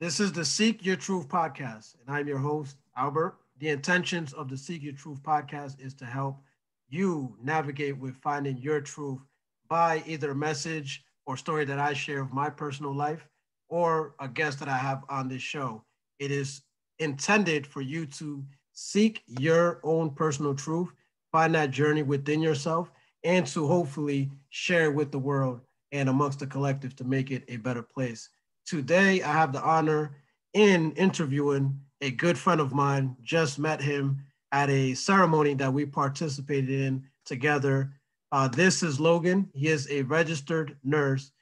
This is the Seek Your Truth podcast, and I'm your host, Albert. The intentions of the Seek Your Truth podcast is to help you navigate with finding your truth by either a message or story that I share of my personal life or a guest that I have on this show. It is intended for you to seek your own personal truth, find that journey within yourself, and to hopefully share with the world and amongst the collective to make it a better place. Today, I have the honor in interviewing a good friend of mine. Just met him at a ceremony that we participated in together. This is Logan. He is a registered nurse.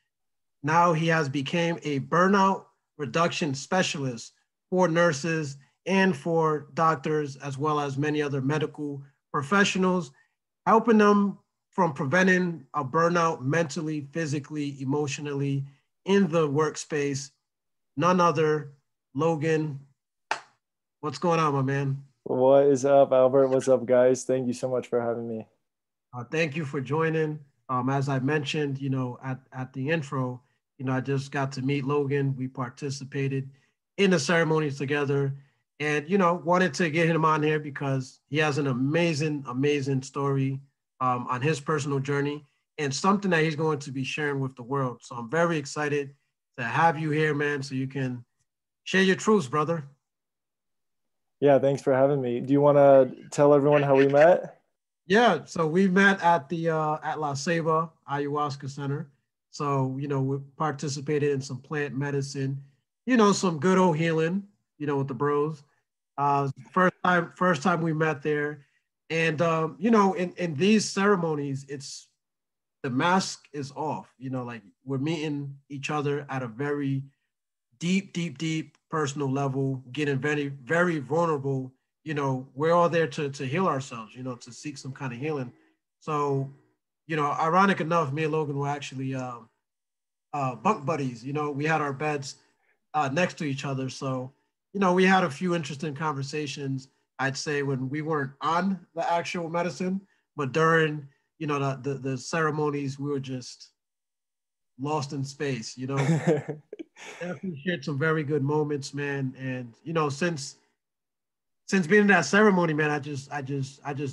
Now he has become a burnout reduction specialist for nurses and for doctors, as well as many other medical professionals, helping them from preventing a burnout mentally, physically, emotionally in the workspace. None other, Logan. What's going on, my man? What is up, Albert? What's up, guys? Thank you so much for having me. Thank you for joining. As I mentioned, at the intro, I just got to meet Logan. We participated in the ceremonies together, and wanted to get him on here because he has an amazing, amazing story on his personal journey and something that he's going to be sharing with the world. So I'm very excited to have you here, man, so you can share your truths, brother. Yeah, thanks for having me. Do you want to tell everyone how we met? Yeah, so we met at the at La Ceiba Ayahuasca Center. So we participated in some plant medicine, some good old healing, with the bros. First time we met there, and in these ceremonies, it's the mask is off. Like we're meeting each other at a very deep, deep, deep personal level, getting very, very vulnerable. We're all there to heal ourselves, to seek some kind of healing. So, ironic enough, me and Logan were actually bunk buddies. We had our beds next to each other. So, we had a few interesting conversations, I'd say, when we weren't on the actual medicine, but during, the ceremonies, we were just lost in space, definitely shared some very good moments, man. And since being in that ceremony, man, I just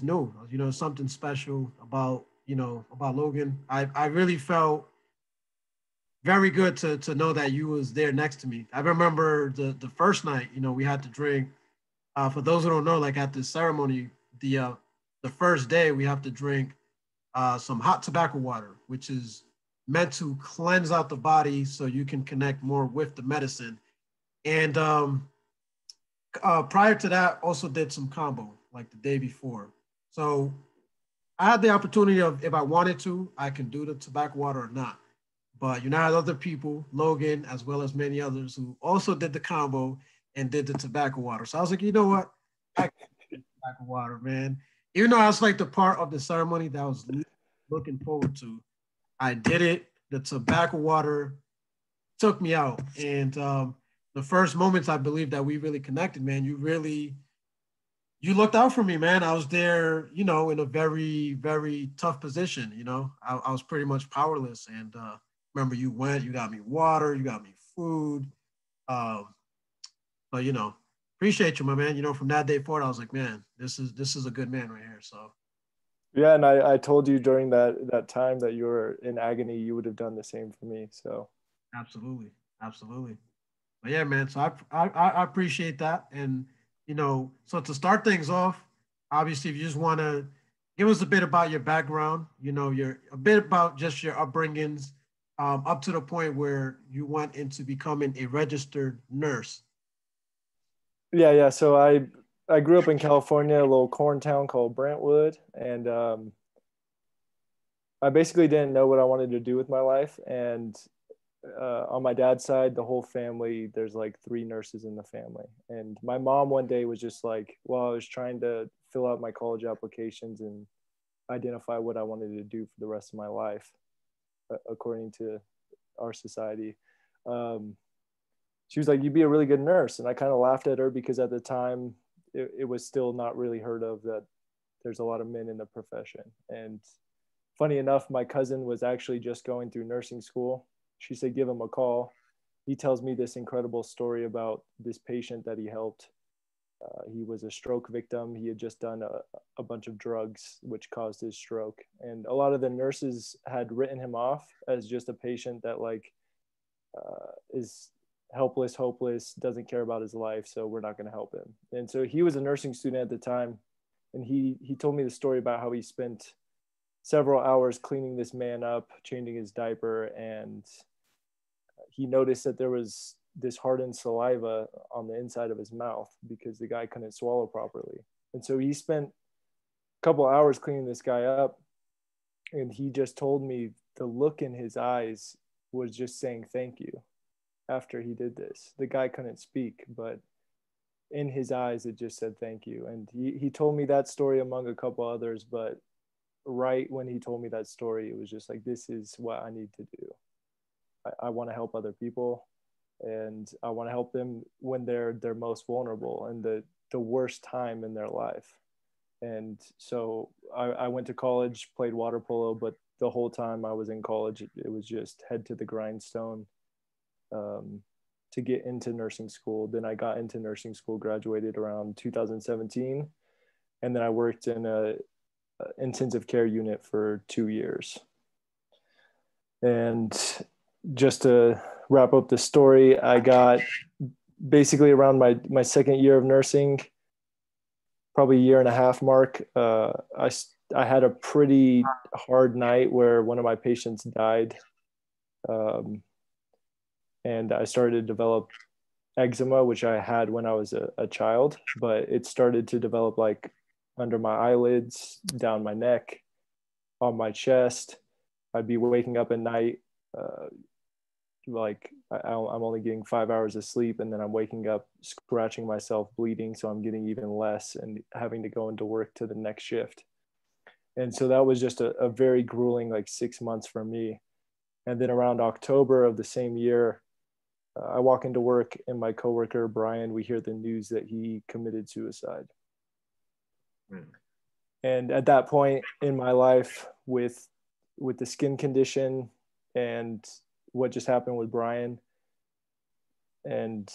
knew, something special about Logan. I really felt very good to know that you was there next to me. I remember the first night, we had to drink. For those who don't know, like at this ceremony, the first day we have to drink some hot tobacco water, which is meant to cleanse out the body so you can connect more with the medicine. And prior to that, also did some combo like the day before. So I had the opportunity of if I wanted to, I can do the tobacco water or not. But I had other people, Logan, as well as many others, who also did the combo and did the tobacco water. So I was like, you know what? I can do tobacco water, man. Even though that's like the part of the ceremony that I was looking forward to, I did it. The tobacco water took me out. And the first moments I believe that we really connected, man, you looked out for me, man. I was there, in a very, very tough position. I was pretty much powerless. And remember, you got me water, you got me food. Um, but appreciate you, my man. From that day forward, I was like, man, this is a good man right here. So Yeah, and I told you during that time that you were in agony, you would have done the same for me. So absolutely, absolutely. But yeah, man. So I appreciate that. And so to start things off, obviously, if you just want to give us a bit about your background, your a bit about just your upbringings, up to the point where you went into becoming a registered nurse. yeah. So I grew up in California, a little corn town called Brentwood, and I basically didn't know what I wanted to do with my life. And on my dad's side, the whole family, there's like three nurses in the family. And my mom one day was just like, well, I was trying to fill out my college applications and identify what I wanted to do for the rest of my life, according to our society. Um, she was like, you'd be a really good nurse. And I kind of laughed at her because at the time it was still not really heard of that there's a lot of men in the profession. And funny enough, my cousin was actually just going through nursing school. She said, give him a call. he tells me this incredible story about this patient that he helped. He was a stroke victim. He had just done a bunch of drugs which caused his stroke, and a lot of the nurses had written him off as just a patient that like is helpless, hopeless, doesn't care about his life, so we're not going to help him. And so he was a nursing student at the time, and he told me the story about how he spent several hours cleaning this man up, changing his diaper, and he noticed that there was this hardened saliva on the inside of his mouth because the guy couldn't swallow properly. And so he spent a couple hours cleaning this guy up, and he just told me the look in his eyes was just saying thank you after he did this. The guy couldn't speak, but in his eyes it just said thank you. And he told me that story among a couple others, but right when he told me that story, it was just like, this is what I need to do. I want to help other people, and I want to help them when they're most vulnerable and the worst time in their life. And so I went to college, played water polo, but the whole time I was in college, it was just head to the grindstone to get into nursing school. Then I got into nursing school, graduated around 2017, and then I worked in a intensive care unit for 2 years. And just to wrap up the story, I got basically around my second year of nursing, probably a year and a half mark, I had a pretty hard night where one of my patients died. And I started to develop eczema, which I had when I was a child, but it started to develop like under my eyelids, down my neck, on my chest. I'd be waking up at night, like I'm only getting 5 hours of sleep, and then I'm waking up scratching myself, bleeding, so I'm getting even less and having to go into work to the next shift. And so that was just a very grueling like 6 months for me. And then around October of the same year, I walk into work, and my coworker Brian, we hear the news that he committed suicide. And at that point in my life, with the skin condition and what just happened with Brian, and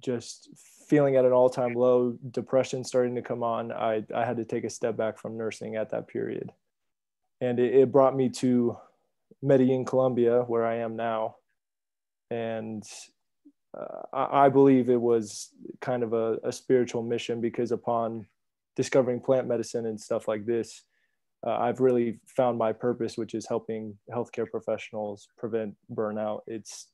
just feeling at an all-time low, depression starting to come on, I had to take a step back from nursing at that period. And it brought me to Medellin, Colombia, where I am now. And I believe it was kind of a spiritual mission, because upon discovering plant medicine and stuff like this, I've really found my purpose, which is helping healthcare professionals prevent burnout. It's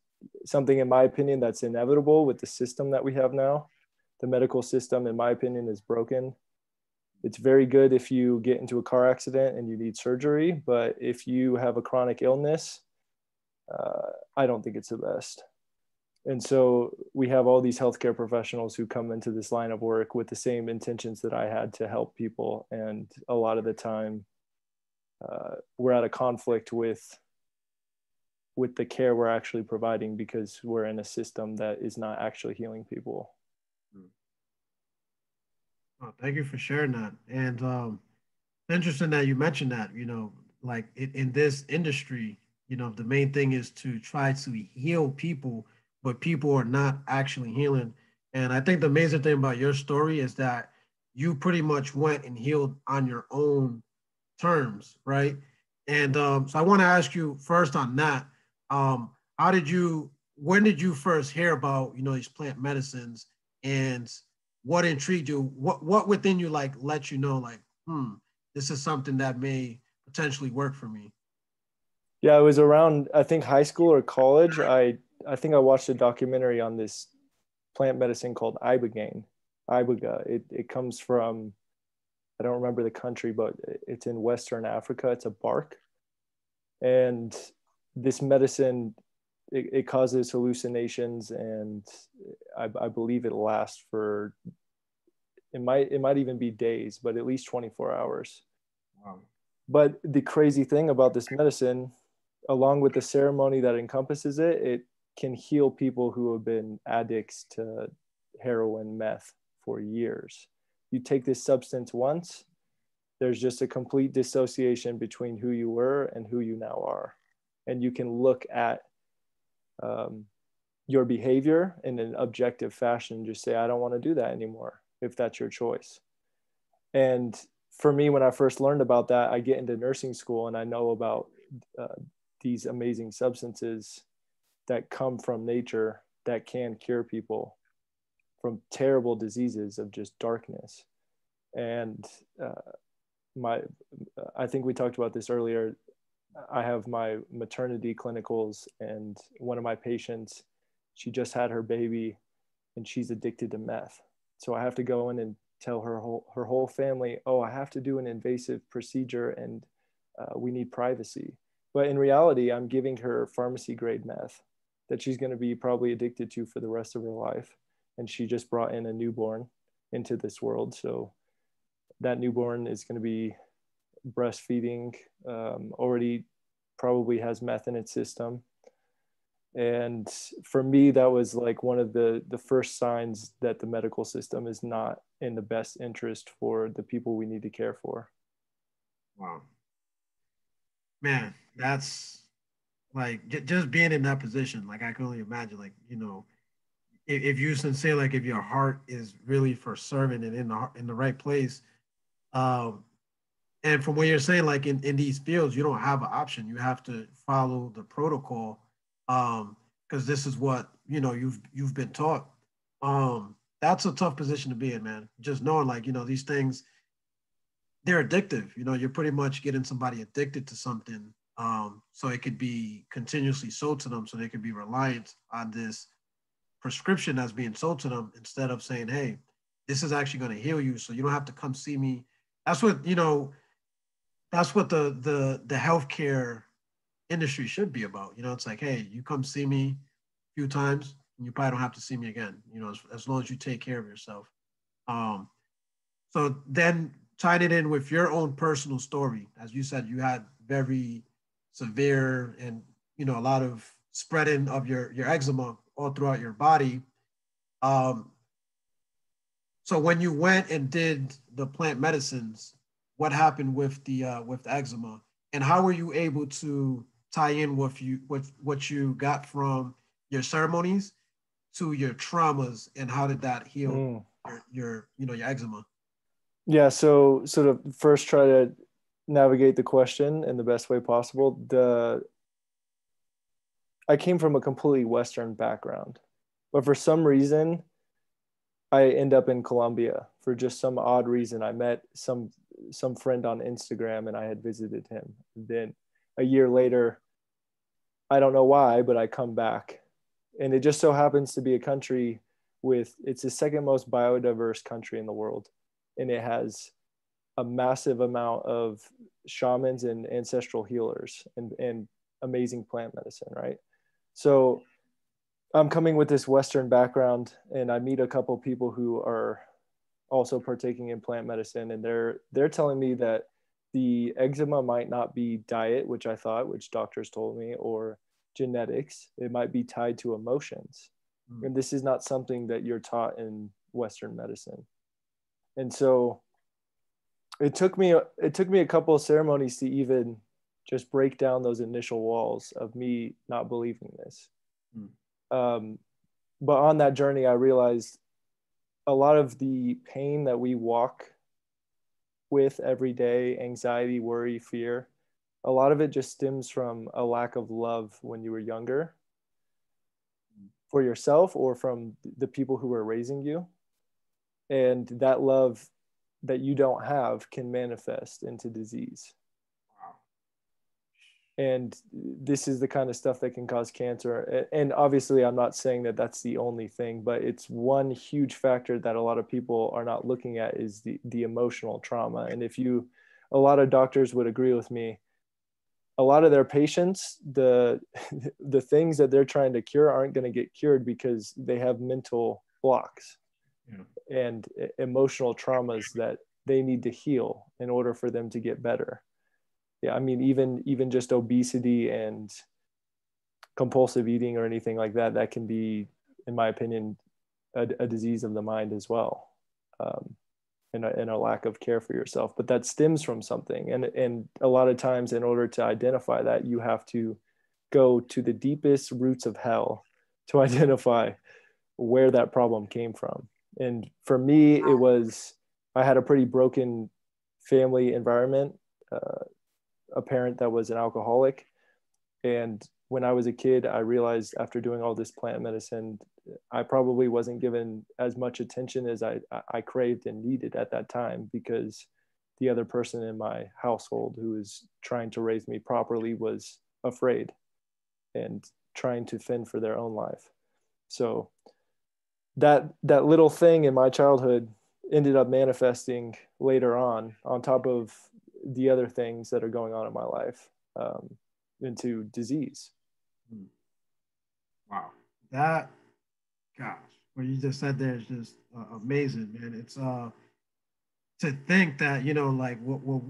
something, in my opinion, that's inevitable with the system that we have now. The medical system, in my opinion, is broken. It's very good if you get into a car accident and you need surgery, but if you have a chronic illness, I don't think it's the best. And so we have all these healthcare professionals who come into this line of work with the same intentions that I had, to help people. And a lot of the time, we're at a conflict with the care we're actually providing, because we're in a system that is not actually healing people. Oh, thank you for sharing that. And interesting that you mentioned that, like in this industry, the main thing is to try to heal people, but people are not actually healing. And I think the amazing thing about your story is that you pretty much went and healed on your own terms, right? And so I want to ask you first on that. When did you first hear about, these plant medicines, and what intrigued you? What within you like let you know, like, this is something that may potentially work for me? Yeah, it was around, I think, high school or college. I think I watched a documentary on this plant medicine called ibogaine. Iboga. It comes from, I don't remember the country, but it's in Western Africa. It's a bark. And this medicine, it causes hallucinations, and I believe it lasts for, it might even be days, but at least 24 hours. Wow. But the crazy thing about this medicine, along with the ceremony that encompasses it, it can heal people who have been addicts to heroin, meth for years. You take this substance once, there's just a complete dissociation between who you were and who you now are. And you can look at your behavior in an objective fashion. Just say, I don't want to do that anymore, if that's your choice. And for me, when I first learned about that, I get into nursing school and I know about these amazing substances that come from nature that can cure people from terrible diseases of just darkness. And I think we talked about this earlier. I have my maternity clinicals, and one of my patients, she just had her baby and she's addicted to meth. So I have to go in and tell her whole family, oh, I have to do an invasive procedure and we need privacy. But in reality, I'm giving her pharmacy grade meth that she's going to be probably addicted to for the rest of her life. And she just brought in a newborn into this world. So that newborn is going to be breastfeeding, already probably has meth in its system. And for me, that was like one of the first signs that the medical system is not in the best interest for the people we need to care for. Wow. Man, that's like just being in that position. Like I can only imagine, like, if you sincere, like if your heart is really for serving and in the right place, um, and from what you're saying, like in these fields, you don't have an option. You have to follow the protocol, because this is what you've been taught. That's a tough position to be in, man. Just knowing, like, these things, they're addictive. You're pretty much getting somebody addicted to something. So it could be continuously sold to them, so they could be reliant on this prescription that's being sold to them, instead of saying, hey, this is actually going to heal you, so you don't have to come see me. That's what the healthcare industry should be about. It's like, hey, you come see me a few times and you probably don't have to see me again, as long as you take care of yourself. um so then, tying it in with your own personal story, as you said, you had very severe and a lot of spreading of your eczema all throughout your body. um so when you went and did the plant medicines, what happened with the eczema, and how were you able to tie in what you got from your ceremonies to your traumas, and how did that heal your eczema? Yeah, so sort of first try to navigate the question in the best way possible. I came from a completely Western background, but for some reason, I end up in Colombia for just some odd reason. I met some friend on Instagram and I had visited him. Then a year later, I don't know why, but I come back, and it just so happens to be a country it's the second most biodiverse country in the world, and it has a massive amount of shamans and ancestral healers and amazing plant medicine, right? So I'm coming with this Western background, and I meet a couple people who are also partaking in plant medicine, and they're telling me that the eczema might not be diet, which I thought, which doctors told me, or genetics. It might be tied to emotions. And this is not something that you're taught in Western medicine. And so it took me a couple of ceremonies to even just break down those initial walls of me not believing this. But on that journey, I realized a lot of the pain that we walk with every day, anxiety, worry, fear, a lot of it just stems from a lack of love when you were younger for yourself or from the people who were raising you. And that love that you don't have can manifest into disease. And this is the kind of stuff that can cause cancer. And obviously, I'm not saying that that's the only thing, but it's one huge factor that a lot of people are not looking at is the emotional trauma. And a lot of doctors would agree with me, a lot of their patients, the things that they're trying to cure aren't going to get cured because they have mental blocks and emotional traumas that they need to heal in order for them to get better. Yeah, I mean, even just obesity and compulsive eating or anything like that can be, in my opinion, a disease of the mind as well, and a lack of care for yourself. But that stems from something, and a lot of times, in order to identify that, you have to go to the deepest roots of hell to identify where that problem came from. And for me, it was, I had a pretty broken family environment, a parent that was an alcoholic. And when I was a kid, I realized after doing all this plant medicine, I probably wasn't given as much attention as I craved and needed at that time, because the other person in my household who was trying to raise me properly was afraid and trying to fend for their own life. So that little thing in my childhood ended up manifesting later on top of the other things that are going on in my life, into disease. Wow. That, gosh, what you just said there is just amazing, man. It's to think that, like what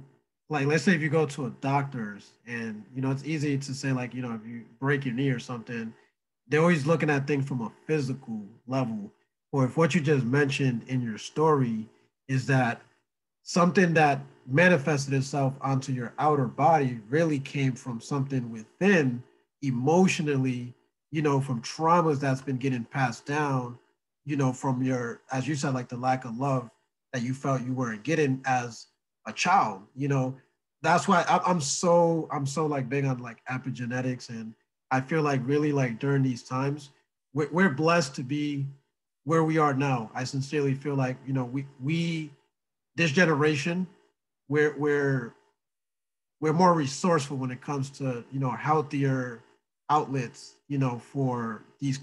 like, let's say if you go to a doctor's and, it's easy to say, like, if you break your knee or something, they're always looking at things from a physical level. Or if what you just mentioned in your story is that something that manifested itself onto your outer body really came from something within, emotionally, from traumas that's been getting passed down, from your, as you said, like the lack of love that you felt you weren't getting as a child. That's why I'm so like big on like epigenetics. And I feel like really like during these times, we're blessed to be where we are now. I sincerely feel like, we this generation, we're more resourceful when it comes to, healthier outlets, for these,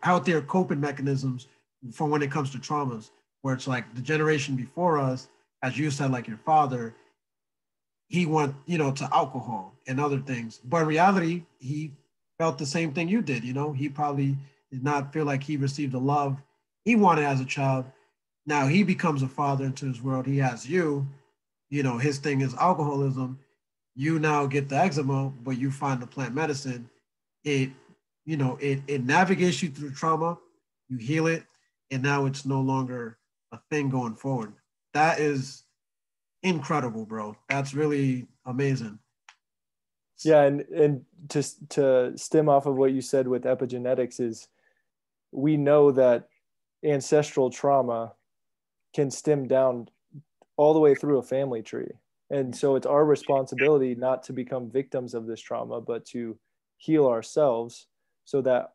healthier coping mechanisms for when it comes to traumas, where it's like the generation before us, as you said, like your father, he went, to alcohol and other things. But in reality, he felt the same thing you did. He probably did not feel like he received the love he wanted as a child. Now he becomes a father into his world. He has you, his thing is alcoholism. You now get the eczema, but you find the plant medicine. It, it navigates you through trauma, you heal it, and now it's no longer a thing going forward. That is incredible, bro. That's really amazing. Yeah, and to stem off of what you said with epigenetics is, we know that ancestral trauma can stem down all the way through a family tree. And so it's our responsibility not to become victims of this trauma, but to heal ourselves so that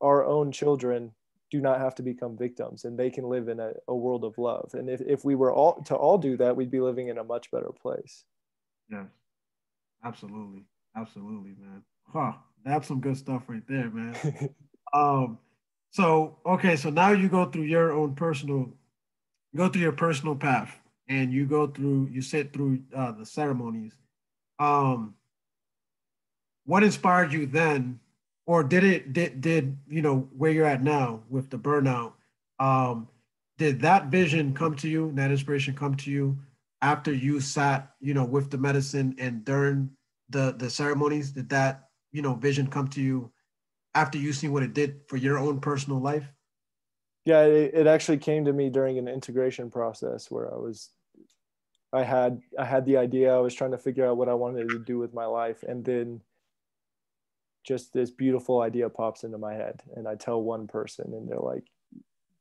our own children do not have to become victims and they can live in a world of love. And if we were all do that, we'd be living in a much better place. Yes, absolutely. Absolutely, man. Huh. That's some good stuff right there, man. So okay, so now you go through your own personal, go through your personal path, and you sit through the ceremonies. Um, what inspired you then, or did where you're at now with the burnout? Um, did that vision come to you, that inspiration come to you after you sat, with the medicine and during the ceremonies? Did that vision come to you after you seen what it did for your own personal life? Yeah, it actually came to me during an integration process where I had the idea. I was trying to figure out what I wanted to do with my life, and then just this beautiful idea pops into my head, and I tell one person, and they're like,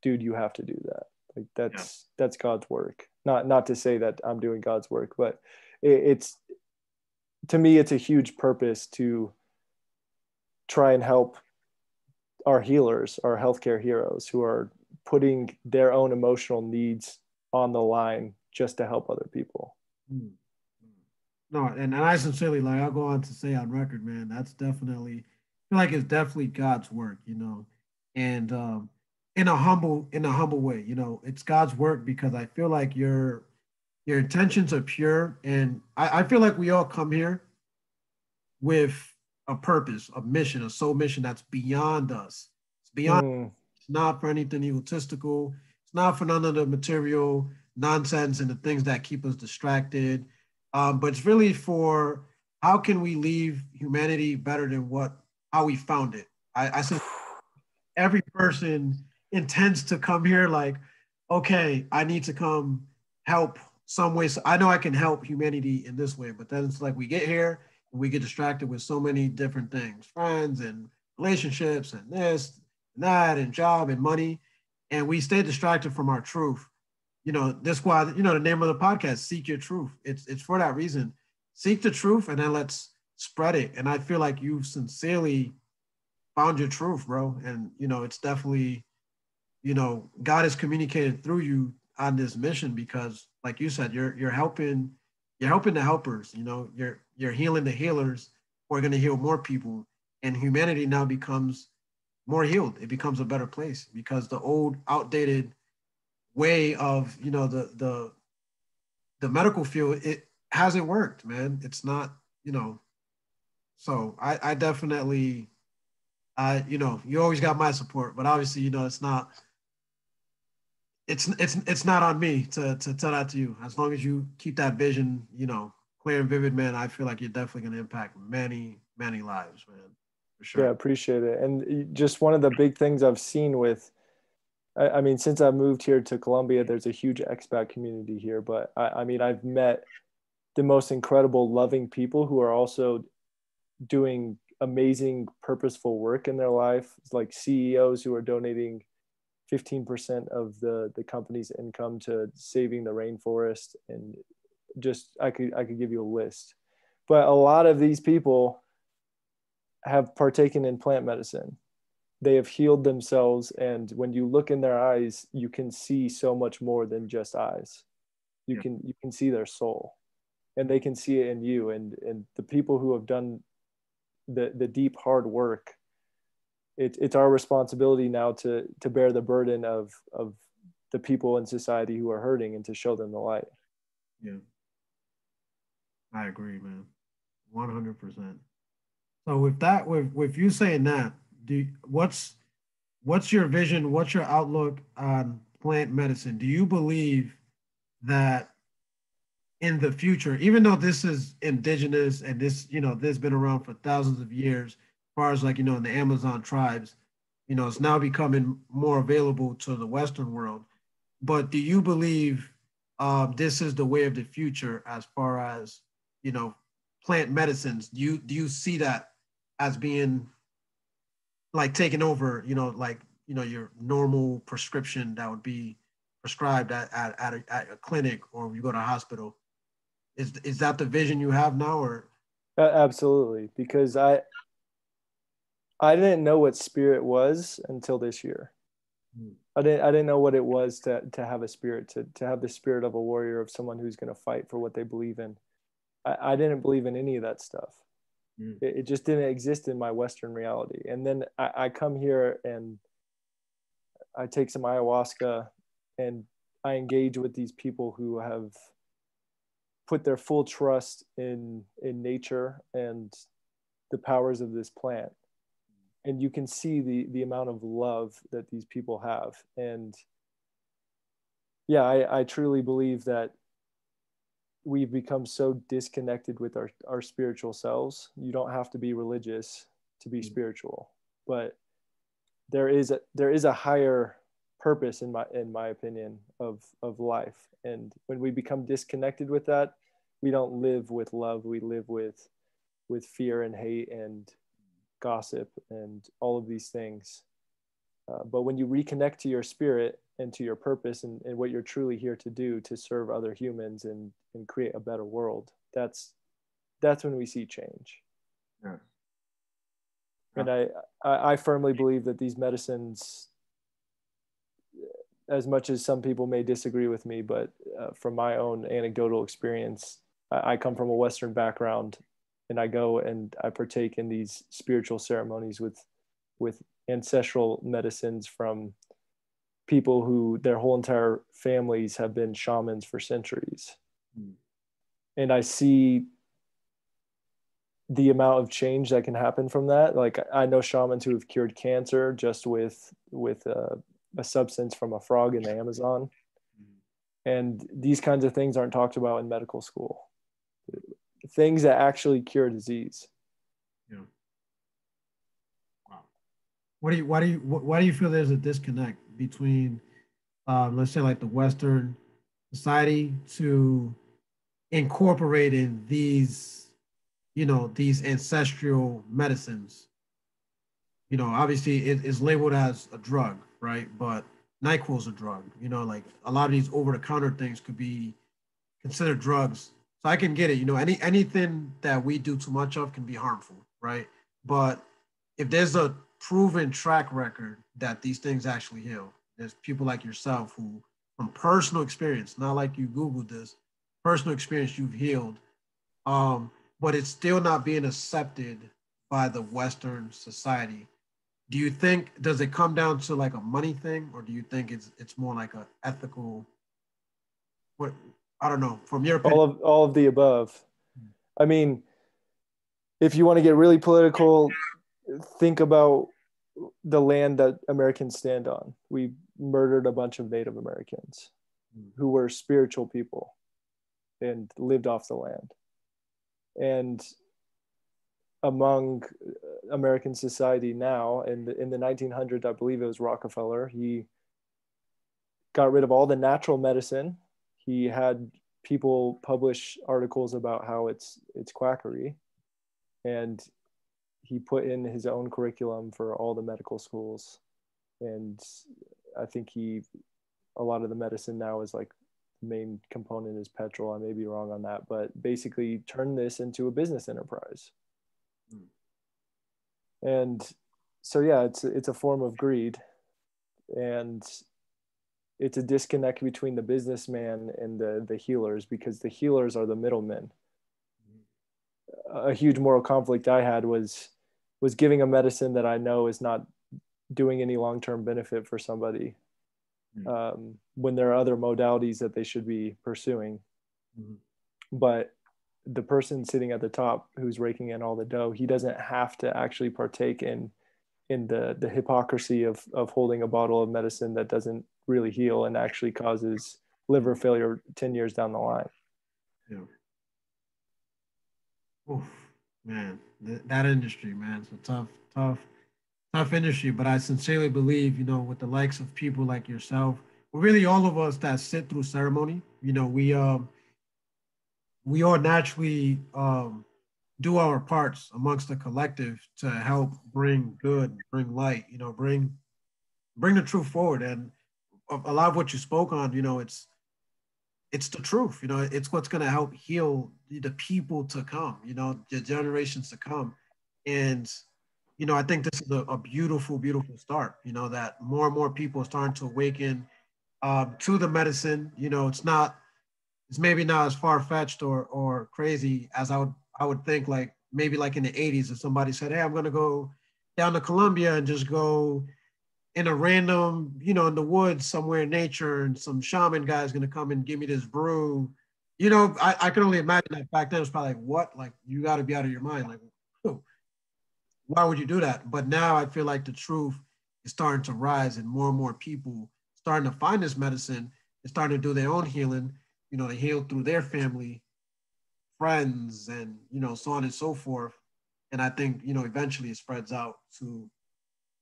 "Dude, you have to do that. Like that's God's work." Not to say that I'm doing God's work, but it's to me, it's a huge purpose to try and help our healers, our healthcare heroes who are putting their own emotional needs on the line just to help other people. Mm. No, and I sincerely, like, I'll go on to say on record, man, that's definitely, I feel like it's definitely God's work, and in a humble way, it's God's work because I feel like your intentions are pure, and I feel like we all come here with a purpose, a mission, a soul mission that's beyond us. It's beyond. Mm. It's not for anything egotistical. It's not for none of the material nonsense and the things that keep us distracted. But it's really for how can we leave humanity better than how we found it. I said every person intends to come here like, okay, I need to come help some way. So I know I can help humanity in this way, but then it's like we get here and we get distracted with so many different things, friends and relationships and this. that and job and money, and we stay distracted from our truth. This why, the name of the podcast, Seek Your Truth. It's for that reason. Seek the truth and then let's spread it. And I feel like you've sincerely found your truth, bro. And it's definitely, God is communicated through you on this mission because, like you said, you're helping the helpers. You're healing the healers who are going to heal more people, and humanity now becomes more healed. It becomes a better place because the old, outdated way of the medical field, it hasn't worked, man. It's not, So I definitely, you always got my support, but obviously, it's not on me to tell that to you. As long as you keep that vision, clear and vivid, man, I feel like you're definitely going to impact many, many lives, man, for sure. Yeah, appreciate it. And just one of the big things I've seen with, I mean, since I moved here to Colombia, there's a huge expat community here, but I mean, I've met the most incredible, loving people who are also doing amazing, purposeful work in their life, like CEOs who are donating 15% of the company's income to saving the rainforest. And just, I could give you a list, but a lot of these people have partaken in plant medicine. They have healed themselves. And when you look in their eyes, you can see so much more than just eyes. You can see their soul, and they can see it in you. And the people who have done the deep, hard work, it's our responsibility now to bear the burden of the people in society who are hurting and to show them the light. Yeah. I agree, man. 100%. So with you saying that, what's your vision? What's your outlook on plant medicine? Do you believe that in the future, even though this is indigenous and this has been around for thousands of years, as far as like in the Amazon tribes, it's now becoming more available to the Western world. But do you believe this is the way of the future as far as plant medicines? Do you see that as being like taking over, your normal prescription that would be prescribed at a clinic or you go to a hospital? Is that the vision you have now, or? Absolutely, because I didn't know what spirit was until this year. I didn't know what it was to have a spirit, to have the spirit of a warrior, of someone who's going to fight for what they believe in. I didn't believe in any of that stuff. It just didn't exist in my Western reality. And then I come here and I take some ayahuasca and I engage with these people who have put their full trust in nature and the powers of this plant. And you can see the amount of love that these people have. And yeah, I truly believe that we've become so disconnected with our spiritual selves. You don't have to be religious to be spiritual, but there is a higher purpose in my opinion of life. And when we become disconnected with that, we don't live with love. We live with fear and hate and gossip and all of these things. But when you reconnect to your spirit and to your purpose and what you're truly here to do, to serve other humans and create a better world, that's when we see change. Yeah. And I firmly believe that these medicines, as much as some people may disagree with me, but from my own anecdotal experience, I come from a Western background, and I go and I partake in these spiritual ceremonies with ancestral medicines from people who their whole entire families have been shamans for centuries. And I see the amount of change that can happen from that. Like I know shamans who have cured cancer just with a substance from a frog in the Amazon. And these kinds of things aren't talked about in medical school. Things that actually cure disease. Yeah. Wow. Why do you feel there's a disconnect between, let's say, like the Western society to incorporating these ancestral medicines, obviously it is labeled as a drug, right? But NyQuil's a drug. Like a lot of these over-the-counter things could be considered drugs. So I can get it. Anything that we do too much of can be harmful, right? But if there's a proven track record that these things actually heal, there's people like yourself who, from personal experience, not like you Googled this, personal experience, you've healed. But it's still not being accepted by the Western society. Do you think does it come down to like a money thing, or do you think it's more like a ethical? What I don't know. From your opinion, All of the above. I mean, if you want to get really political, think about the land that Americans stand on. We murdered a bunch of Native Americans who were spiritual people and lived off the land. And among American society now, and in the 1900s, I believe it was Rockefeller, he got rid of all the natural medicine. He had people publish articles about how it's quackery, and he put in his own curriculum for all the medical schools. And I think a lot of the medicine now is like the main component is petrol. I may be wrong on that, but basically turn this into a business enterprise. And so, yeah, it's a form of greed, and it's a disconnect between the businessman and the healers, because the healers are the middlemen. A huge moral conflict I had was giving a medicine that I know is not doing any long-term benefit for somebody, when there are other modalities that they should be pursuing. But the person sitting at the top who's raking in all the dough, he doesn't have to actually partake in the hypocrisy of holding a bottle of medicine that doesn't really heal and actually causes liver failure 10 years down the line. Yeah. Oof, man, that industry, man, it's a tough industry. But I sincerely believe, with the likes of people like yourself, or really all of us that sit through ceremony, we all naturally do our parts amongst the collective to help bring good, bring light, bring the truth forward. And a lot of what you spoke on, it's the truth. It's what's going to help heal the people to come, the generations to come. And I think this is a beautiful, beautiful start. That more and more people are starting to awaken to the medicine. It's maybe not as far fetched or crazy as I would think. Like maybe like in the '80s, if somebody said, "Hey, I'm going to go down to Colombia and just go in a random, in the woods somewhere in nature, and some shaman guy's gonna come and give me this brew." I can only imagine that back then it was probably like, what? Like, you got to be out of your mind. Like, why would you do that? But now I feel like the truth is starting to rise, and more people starting to find this medicine and starting to do their own healing. They heal through their family, friends, and so on and so forth. And I think eventually it spreads out to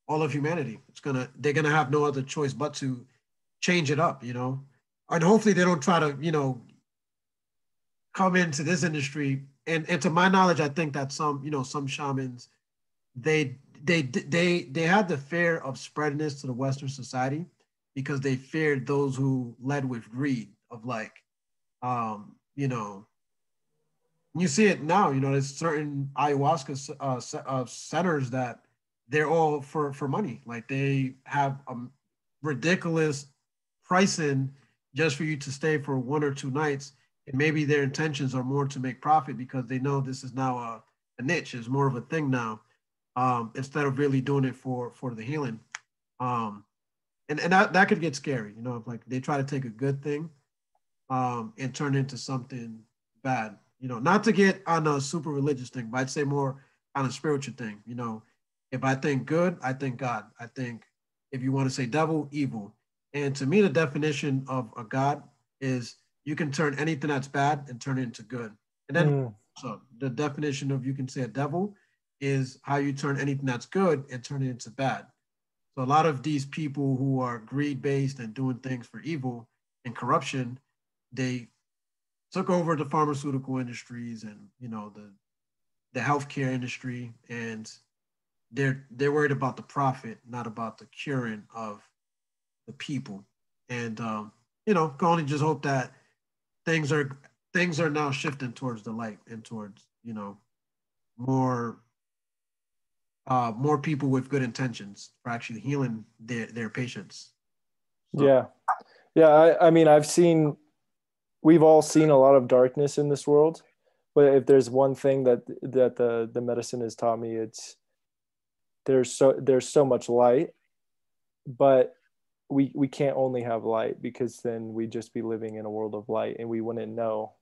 all of humanity. They're gonna have no other choice but to change it up, and hopefully they don't try to come into this industry. And to my knowledge, I think that some shamans, they had the fear of spreading this to the Western society because they feared those who led with greed of like, you see it now. There's certain ayahuasca centers that they're all for money. Like they have a ridiculous pricing just for you to stay for 1 or 2 nights. And maybe their intentions are more to make profit because they know this is now a niche, is more of a thing now, instead of really doing it for the healing. And that could get scary, if like they try to take a good thing and turn it into something bad. Not to get on a super religious thing, but I'd say more on a spiritual thing. If I think good, I think God. I think if you want to say devil, evil. And to me, the definition of a God is you can turn anything that's bad and turn it into good. And then so the definition of you can say a devil is how you turn anything that's good and turn it into bad. So a lot of these people who are greed-based and doing things for evil and corruption, they took over the pharmaceutical industries and the healthcare industry, and they're worried about the profit, not about the curing of the people. And can only just hope that things are things are now shifting towards the light and towards more more people with good intentions for actually healing their patients. So Yeah. Yeah. I mean, we've all seen a lot of darkness in this world, but if there's one thing that the medicine has taught me, it's there's so much light, but we can't only have light, because then we'd just be living in a world of light and we wouldn't know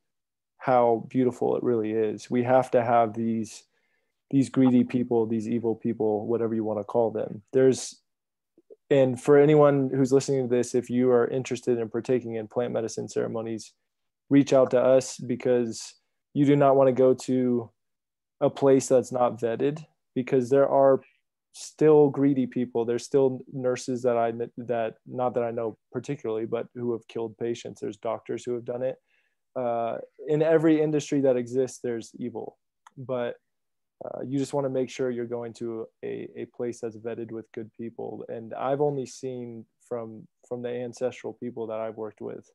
how beautiful it really is. We have to have these greedy people, these evil people, whatever you want to call them. And for anyone who's listening to this, if you are interested in partaking in plant medicine ceremonies, reach out to us, because you do not want to go to a place that's not vetted, because there are still greedy people. There's still nurses that not that I know particularly, but who have killed patients. There's doctors who have done it. In every industry that exists, there's evil, but you just want to make sure you're going to a place that's vetted with good people. And I've only seen from the ancestral people that I've worked with,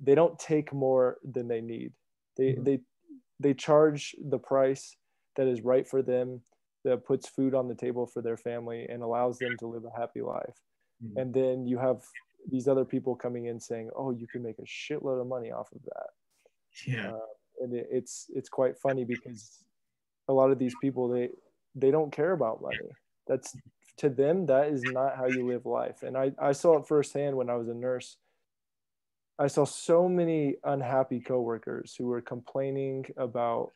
they don't take more than they need. They charge the price that is right for them, that puts food on the table for their family and allows them to live a happy life. And then you have these other people coming in saying, oh, you can make a shitload of money off of that. yeah. And it's quite funny, because a lot of these people, they don't care about money. That's, to them, that is not how you live life. And I saw it firsthand when I was a nurse. I saw so many unhappy coworkers who were complaining about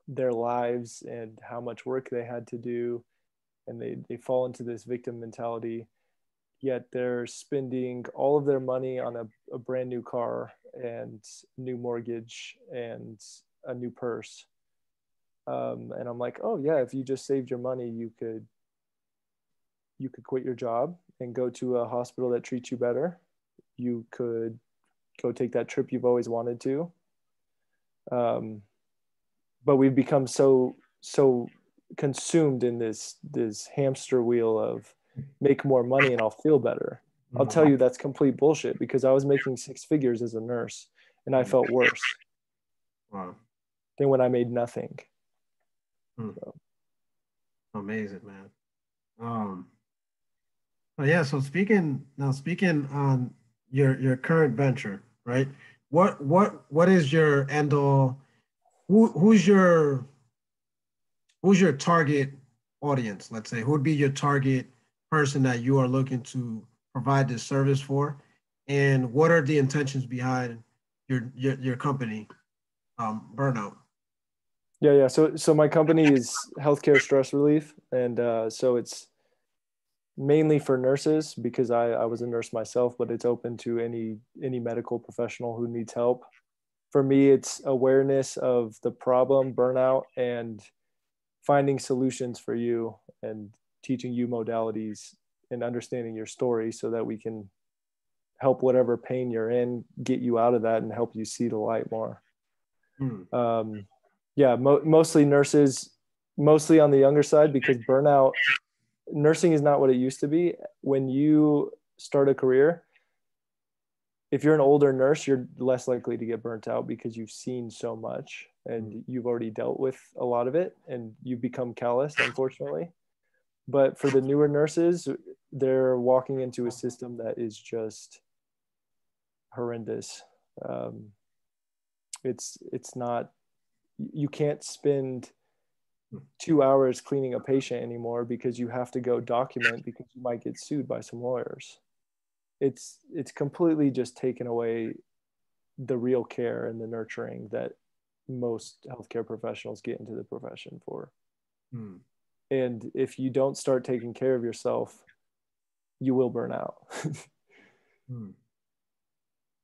their lives and how much work they had to do. And they fall into this victim mentality, yet they're spending all of their money on a brand new car and new mortgage and a new purse. And I'm like, oh yeah, if you just saved your money, you could quit your job and go to a hospital that treats you better. You could go take that trip you've always wanted to. But we've become so consumed in this hamster wheel of make more money and I'll feel better. I'll tell you that's complete bullshit, because I was making 6 figures as a nurse and I felt worse than when I made nothing. So. Amazing, man. But yeah, so speaking on your current venture, right? What is your end all? Who's your target audience? Let's say, who would be your target person that you are looking to provide this service for, and what are the intentions behind your company, Burnout? Yeah. So my company is healthcare stress relief, and so it's mainly for nurses, because I was a nurse myself, but it's open to any medical professional who needs help. For me, it's awareness of the problem, burnout, and finding solutions for you, and teaching you modalities and understanding your story, so that we can help whatever pain you're in, get you out of that, and help you see the light more. Yeah, mostly nurses, mostly on the younger side, because nursing is not what it used to be. When you start a career, if you're an older nurse, you're less likely to get burnt out, because you've seen so much and you've already dealt with a lot of it, and you've become calloused, unfortunately. But for the newer nurses, they're walking into a system that is just horrendous. It's not, you can't spend 2 hours cleaning a patient anymore, because you have to go document, because you might get sued by some lawyers. It's completely just taken away the real care and the nurturing that most healthcare professionals get into the profession for. And if you don't start taking care of yourself, you will burn out.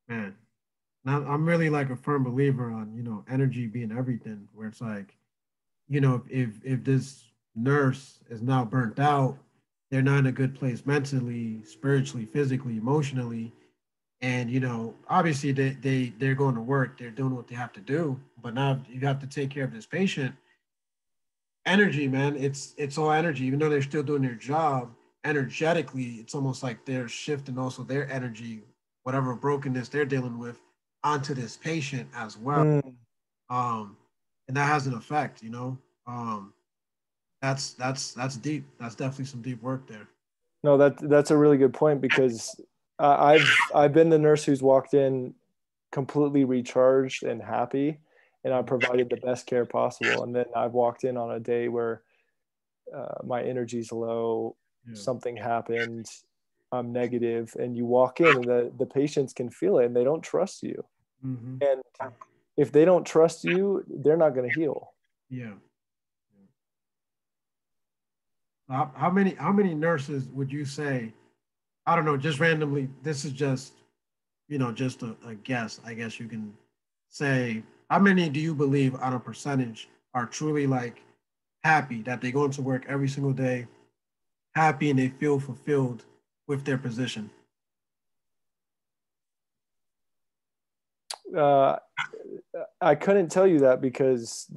Man, now I'm really like a firm believer on energy being everything. Where it's like, if this nurse is now burnt out, they're not in a good place mentally, spiritually, physically, emotionally, and obviously they're going to work, they're doing what they have to do, but now you have to take care of this patient. energy, man. It's all energy. Even though they're still doing their job, energetically, it's almost like they're shifting also their energy, whatever brokenness they're dealing with, onto this patient as well. Mm. Um, and that has an effect, you know. That's deep. That's definitely some deep work there. No, that's a really good point because I've been the nurse who's walked in completely recharged and happy, and I provided the best care possible. And then I've walked in on a day where my energy's low, Yeah. something happened, I'm negative, and you walk in and the patients can feel it and they don't trust you. Mm-hmm. And if they don't trust you, they're not going to heal. Yeah. How many nurses would you say? I don't know, just randomly. This is just just a guess. I guess you can say how many do you believe on a percentage are truly like happy that they go into work every single day, happy and they feel fulfilled with their position. Uh, I couldn't tell you that because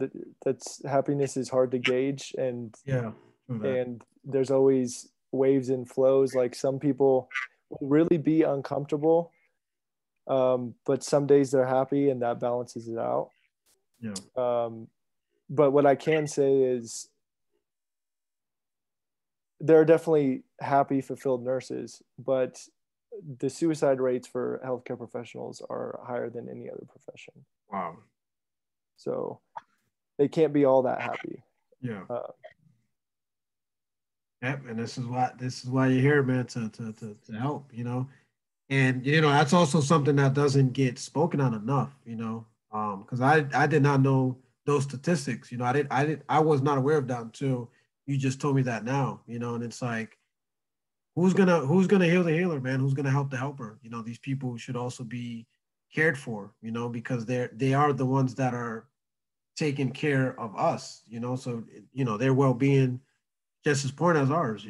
that's happiness is hard to gauge, Yeah, true that. and there's always waves and flows. Like some people will really be uncomfortable, but some days they're happy and that balances it out. Yeah. But what I can say is there are definitely happy, fulfilled nurses, but the suicide rates for healthcare professionals are higher than any other profession. Wow. So they can't be all that happy. Yeah. Uh, Yep. And this is why you're here, man, to help, And that's also something that doesn't get spoken on enough, because I did not know those statistics. I was not aware of that until you just told me that now, and it's like who's gonna heal the healer, man? Who's gonna help the helper? These people should also be cared for, because they are the ones that are taking care of us, so their well-being just as important as ours,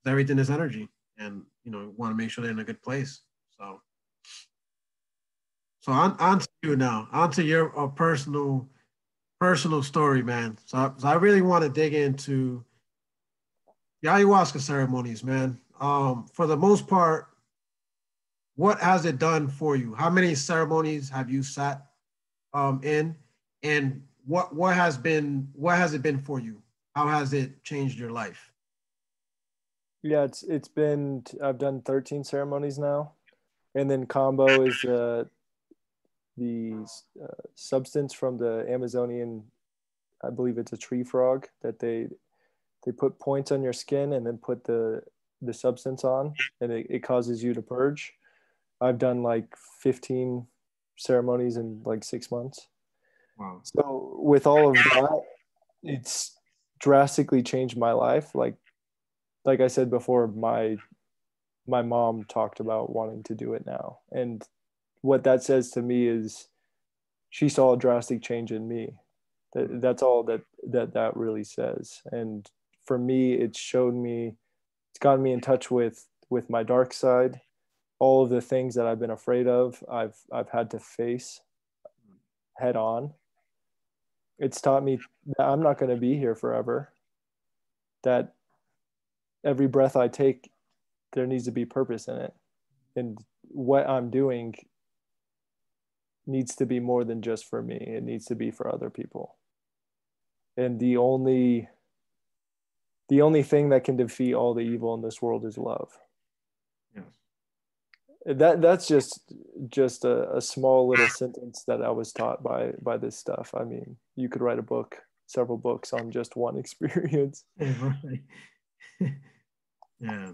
everything is energy, and want to make sure they're in a good place. So on to you now, on to your personal story, man. So I really want to dig into the ayahuasca ceremonies, man. For the most part, what has it done for you? How many ceremonies have you sat in, and what has it been for you? How has it changed your life? yeah, it's been I've done 13 ceremonies now, and then combo is the substance from the Amazonian. I believe it's a tree frog that they put points on your skin and then put the substance on, and it causes you to purge. I've done like 15 ceremonies in like 6 months. Wow. So with all of that, it's drastically changed my life. Like I said before, my mom talked about wanting to do it now. And what that says to me is she saw a drastic change in me. That's all that really says. And for me, it's gotten me in touch with my dark side. All of the things that I've been afraid of, I've had to face head on. It's taught me that I'm not going to be here forever. That every breath I take, there needs to be purpose in it. And what I'm doing needs to be more than just for me. It needs to be for other people. And the only thing that can defeat all the evil in this world is love. Yes. That's just a small little sentence that I was taught by this stuff. I mean, you could write a book, several books on just one experience. Yeah, right. Yeah.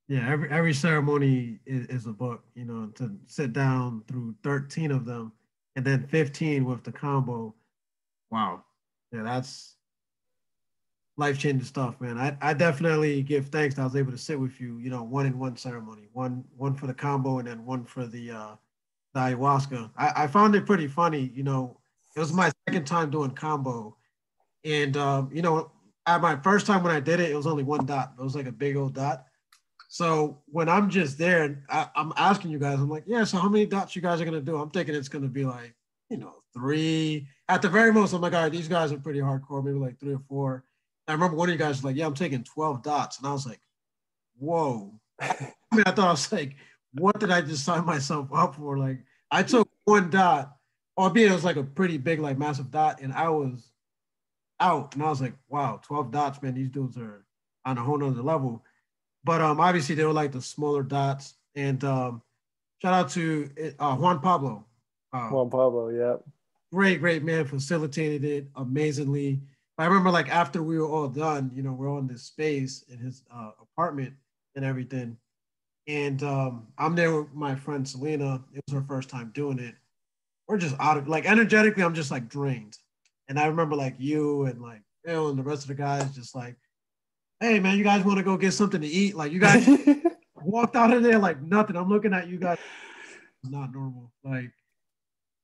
Yeah. Every ceremony is a book, to sit down through 13 of them and then 15 with the combo. Wow. Yeah, that's life-changing stuff, man. I definitely give thanks that I was able to sit with you, one in one ceremony, one for the combo and then one for the ayahuasca. I found it pretty funny, it was my second time doing combo. And at my first time when I did it, it was only one dot. It was like a big old dot. So when I'm just there, I'm asking you guys, I'm like, yeah, so how many dots you guys are gonna do? I'm thinking it's gonna be like, 3 at the very most. I'm like, all right, these guys are pretty hardcore, maybe like 3 or 4. I remember one of you guys was like, yeah, I'm taking 12 dots. And I was like, whoa. I mean, I thought I was like, what did I just sign myself up for? Like, I took 1 dot, albeit it was like a pretty big, like massive dot, and I was out. And I was like, wow, 12 dots, man. These dudes are on a whole nother level. But obviously they were like the smaller dots. And shout out to Juan Pablo. Juan Pablo, yeah. Great man, facilitated it amazingly. I remember like after we were all done, we're all in this space in his apartment and everything. And I'm there with my friend Selena. It was her first time doing it. We're just out of like energetically, I'm just like drained. And I remember like you and like Phil and the rest of the guys just like, hey man, you guys want to go get something to eat? Like you guys walked out of there like nothing. I'm looking at you guys, not normal. Like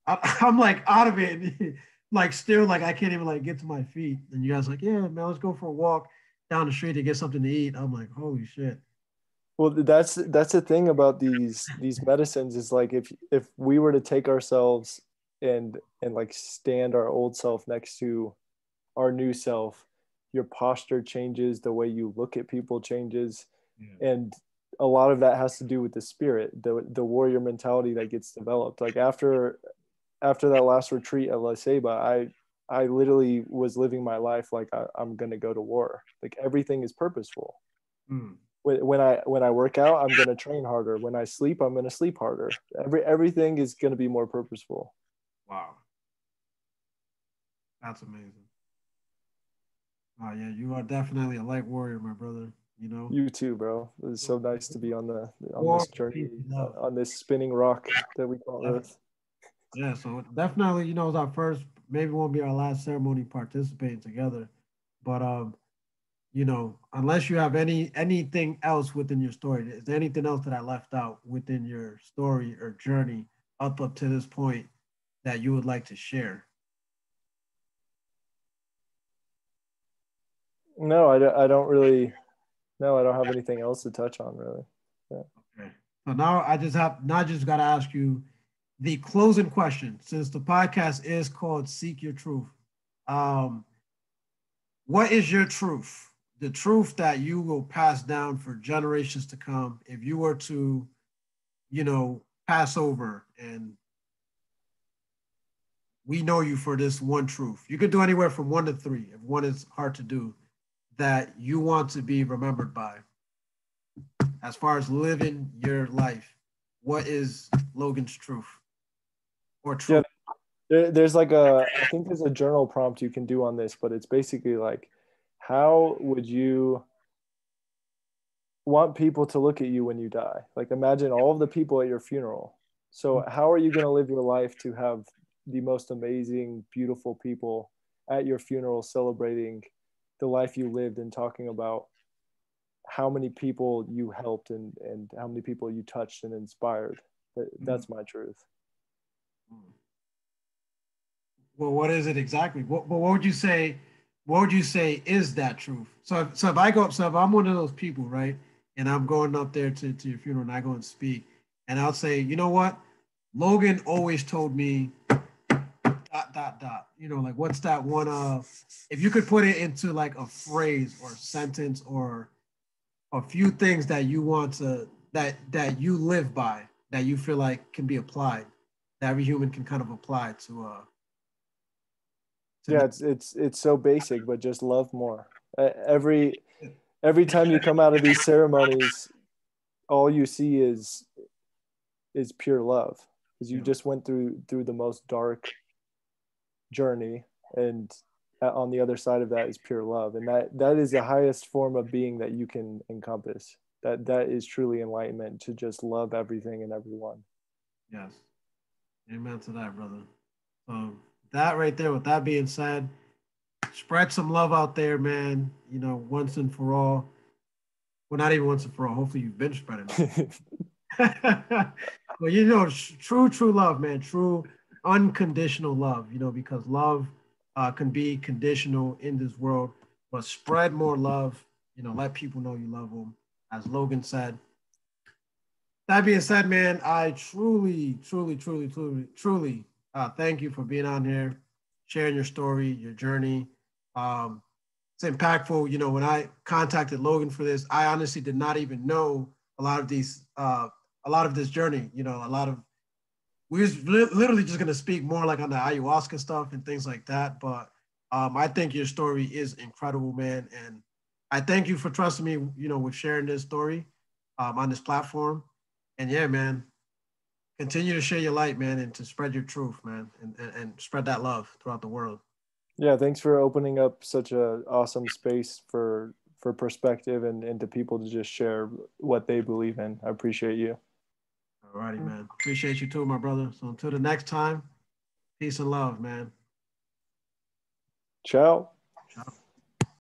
I'm like out of it, like still like I can't even like get to my feet. And you guys like, yeah, man, let's go for a walk down the street to get something to eat. I'm like, holy shit. Well, that's the thing about these medicines is like if we were to take ourselves and like stand our old self next to our new self, your posture changes, the way you look at people changes, and a lot of that has to do with the spirit, the warrior mentality that gets developed. Like after that last retreat at La Ceiba, I literally was living my life like I'm gonna go to war. Like everything is purposeful. When I work out, I'm gonna train harder. When I sleep, I'm gonna sleep harder. Everything is gonna be more purposeful. Wow, that's amazing. Oh yeah, you are definitely a light warrior, my brother. You too, bro. It's so nice to be on this journey, on this spinning rock that we call Earth. Yeah, so definitely, it's our first, maybe won't be our last ceremony participating together. But unless you have anything else within your story, is there anything else that I left out within your story or journey up to this point that you would like to share? No, I don't really. No, I don't have anything else to touch on really. Yeah. Okay. So now I just got to ask you the closing question, since the podcast is called Seek Your Truth. What is your truth? The truth that you will pass down for generations to come if you were to, pass over and we know you for this one truth. You could do anywhere from 1 to 3, if 1 is hard to do, that you want to be remembered by. As far as living your life, what is Logan's truth or truth? Yeah, there's like I think there's a journal prompt you can do on this, but it's basically like, how would you want people to look at you when you die? Like imagine all of the people at your funeral. So how are you going to live your life to have the most amazing, beautiful people at your funeral celebrating the life you lived and talking about how many people you helped and how many people you touched and inspired? That's my truth. Well, what is it exactly? What would you say? What would you say is that truth? So if I go up, so if I'm one of those people, right, and I'm going up there to your funeral and I go and speak, and I'll say, you know what, Logan always told me dot dot dot. Like what's that one? If you could put it into like a phrase or a sentence or a few things that you want to that you live by, that you feel like can be applied, that every human can kind of apply to yeah, it's so basic, but just love more. Every time you come out of these ceremonies, all you see is pure love, because you just went through the most dark journey, and on the other side of that is pure love, and that is the highest form of being that you can encompass. That is truly enlightenment, to just love everything and everyone. Yes, amen to that, brother. That right there, with that being said, spread some love out there, man. Once and for all. Well, not even once and for all. Hopefully you've been spreading it. Well, true love, man. True unconditional love, because love can be conditional in this world, but spread more love, let people know you love them, as Logan said. That being said, man, I truly Thank you for being on here, sharing your story, your journey. It's impactful. You know, when I contacted Logan for this, I honestly did not even know a lot of a lot of this journey. You know, a lot of we was literally just gonna speak more like on the ayahuasca stuff and things like that. But I think your story is incredible, man, and I thank you for trusting me. You know, with sharing this story on this platform. And yeah, man, continue to share your light, man, and to spread your truth, man, and spread that love throughout the world. Yeah, thanks for opening up such a awesome space for perspective and to people to just share what they believe in. I appreciate you. All righty, man. Appreciate you too, my brother. So until the next time, peace and love, man. Ciao.